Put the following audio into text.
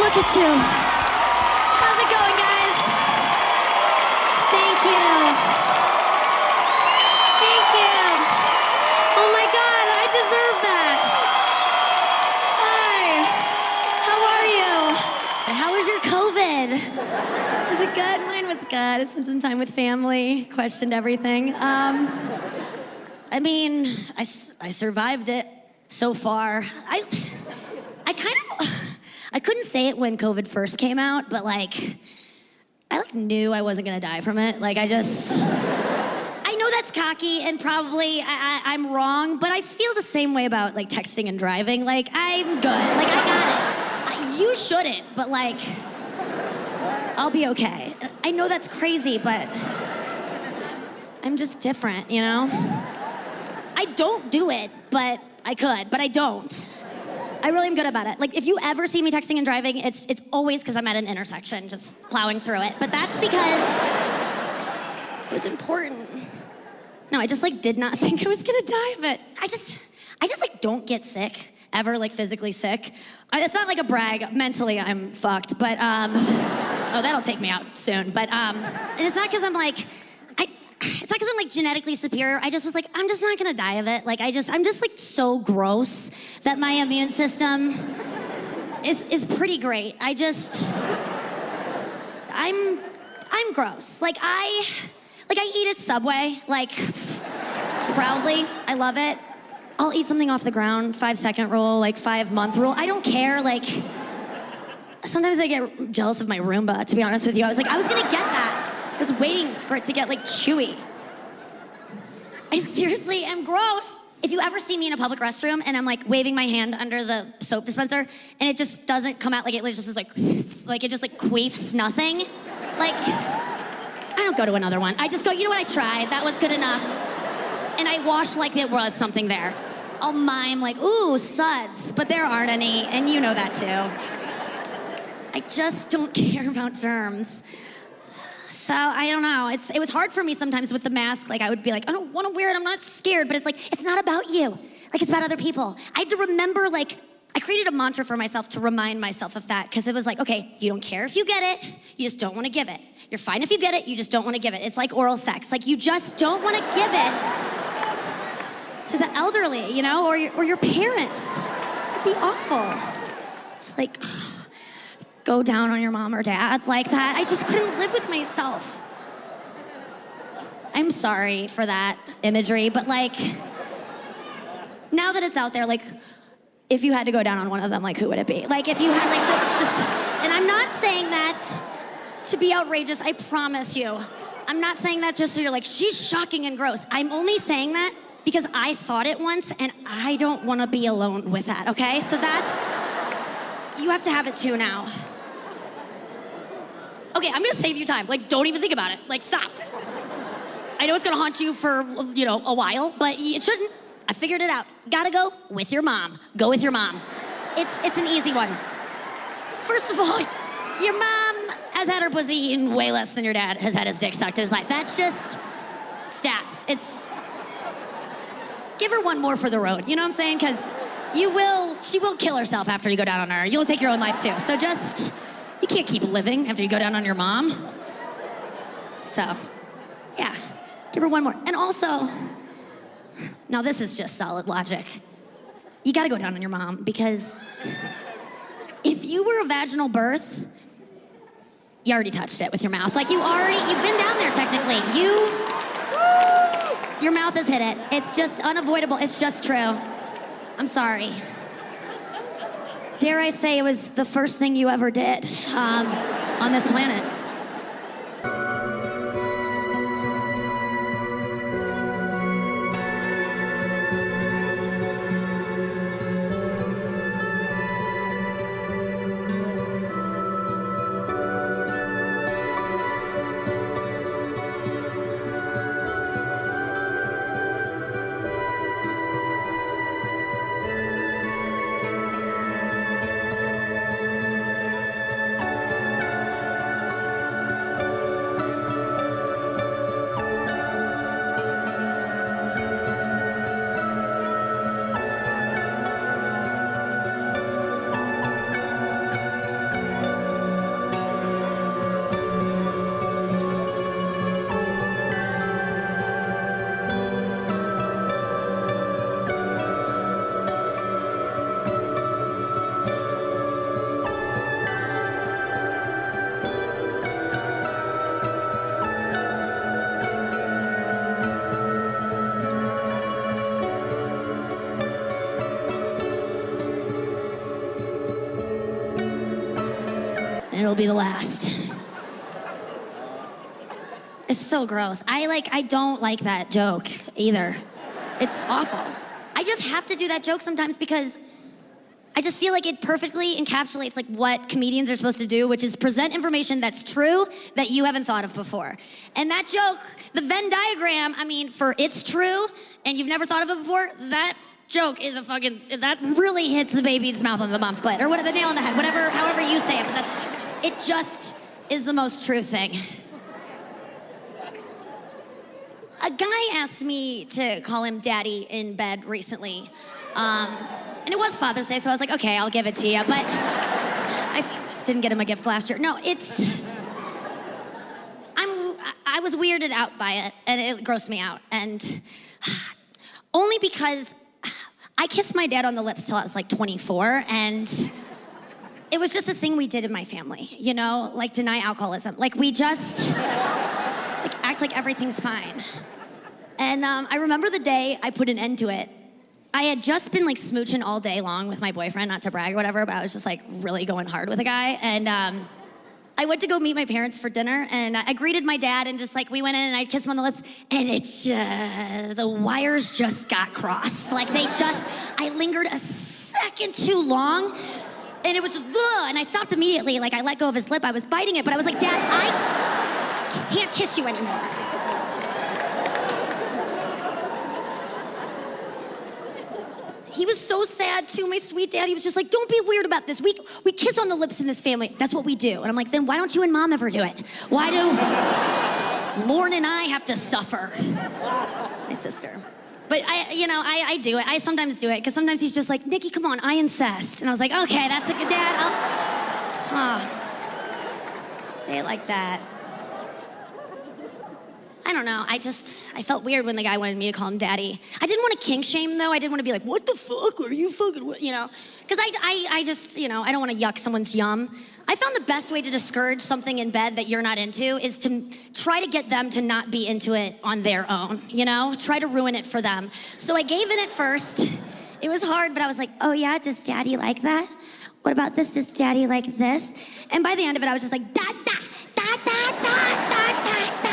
Look at you. How's it going, guys? Thank you. Thank you. Oh my God, I deserve that. Hi. How are you? How was your COVID? Was it good? Mine was good. I spent some time with family, questioned everything. I mean, I survived it so far. I couldn't say it when COVID first came out, but I knew I wasn't gonna die from it. I know that's cocky and probably I'm wrong, but I feel the same way about texting and driving. I'm good, I got it. You shouldn't, but I'll be okay. I know that's crazy, but I'm just different, you know? I don't do it, but I could, but I don't. I really am good about it. If you ever see me texting and driving, it's always because I'm at an intersection, just plowing through it. But that's because it was important. No, I just did not think I was gonna die of it. I just don't get sick, ever, physically sick. It's not a brag, mentally I'm fucked, but, oh, that'll take me out soon. But, and it's not because it's not because I'm genetically superior. I just was I'm just not gonna die of it. I'm just so gross that my immune system is pretty great. I'm gross. I eat at Subway, proudly. I love it. I'll eat something off the ground, 5-second rule, 5-month rule. I don't care. Sometimes I get jealous of my Roomba, to be honest with you. I was I was gonna get that. I was waiting for it to get chewy. I seriously am gross. If you ever see me in a public restroom and I'm waving my hand under the soap dispenser and it just doesn't come out it just is it just queefs nothing, I don't go to another one. I just go, you know what, I tried, that was good enough. And I wash there was something there. I'll mime ooh, suds, but there aren't any, and you know that too. I just don't care about germs. So I don't know, it was hard for me sometimes with the mask. I would be I don't want to wear it, I'm not scared, but it's not about you. It's about other people. I had to remember, I created a mantra for myself to remind myself of that, because it was okay, you don't care if you get it, you just don't want to give it. You're fine if you get it, you just don't want to give it. It's like oral sex, you just don't want to give it to the elderly, you know, or your parents. It'd be awful. It's go down on your mom or dad like that. I just couldn't live with myself. I'm sorry for that imagery, but now that it's out there, if you had to go down on one of them, who would it be? If you had just, and I'm not saying that to be outrageous, I promise you. I'm not saying that just so you're she's shocking and gross. I'm only saying that because I thought it once and I don't want to be alone with that, okay? So you have to have it too now. Okay, I'm gonna save you time. Don't even think about it. Stop. I know it's gonna haunt you for, a while, but it shouldn't. I figured it out. Gotta go with your mom. Go with your mom. It's an easy one. First of all, your mom has had her pussy eaten way less than your dad has had his dick sucked in his life. That's just stats. Give her one more for the road. You know what I'm saying? Because she will kill herself after you go down on her. You'll take your own life too. So you can't keep living after you go down on your mom. So, yeah, give her one more. And also, now this is just solid logic. You gotta go down on your mom, because if you were a vaginal birth, you already touched it with your mouth. You've been down there technically. Your mouth has hit it. It's just unavoidable. It's just true. I'm sorry. Dare I say it was the first thing you ever did on this planet. and it'll be the last. It's so gross. I don't like that joke either. It's awful. I just have to do that joke sometimes because I just feel like it perfectly encapsulates like what comedians are supposed to do, which is present information that's true that you haven't thought of before. And that joke, the Venn diagram, I mean, for it's true and you've never thought of it before, that joke is that really hits the baby's mouth on the mom's clit, or what, the nail on the head, whatever, however you say it, but it just is the most true thing. A guy asked me to call him daddy in bed recently. And it was Father's Day, so I was like, okay, I'll give it to you. But I didn't get him a gift last year. No, I was weirded out by it, and it grossed me out. And only because I kissed my dad on the lips till I was like 24, and it was just a thing we did in my family, you know? Like deny alcoholism. Like we just act like everything's fine. And I remember the day I put an end to it. I had just been like smooching all day long with my boyfriend, not to brag or whatever, but I was just like really going hard with a guy. And I went to go meet my parents for dinner, and I greeted my dad, and just like we went in and I kissed him on the lips, and the wires just got crossed. Like I lingered a second too long, and it was just, and I stopped immediately. Like I let go of his lip, I was biting it, but I was like, Dad, I can't kiss you anymore. He was so sad too, my sweet dad. He was just like, don't be weird about this. We kiss on the lips in this family. That's what we do. And I'm like, then why don't you and Mom ever do it? Why do Lauren and I have to suffer? My sister. But I do it. I sometimes do it, because sometimes he's just like, Nikki, come on, I incest. And I was like, okay, that's a good dad. Say it like that. I don't know, I felt weird when the guy wanted me to call him daddy. I didn't want to kink shame, though. I didn't want to be like, what the fuck are you fucking, you know? Because I just, I don't want to yuck someone's yum. I found the best way to discourage something in bed that you're not into is to try to get them to not be into it on their own, you know? Try to ruin it for them. So I gave in at first. It was hard, but I was like, oh yeah, does daddy like that? What about this? Does daddy like this? And by the end of it, I was just like, da, da, da, da, da, da, da, da.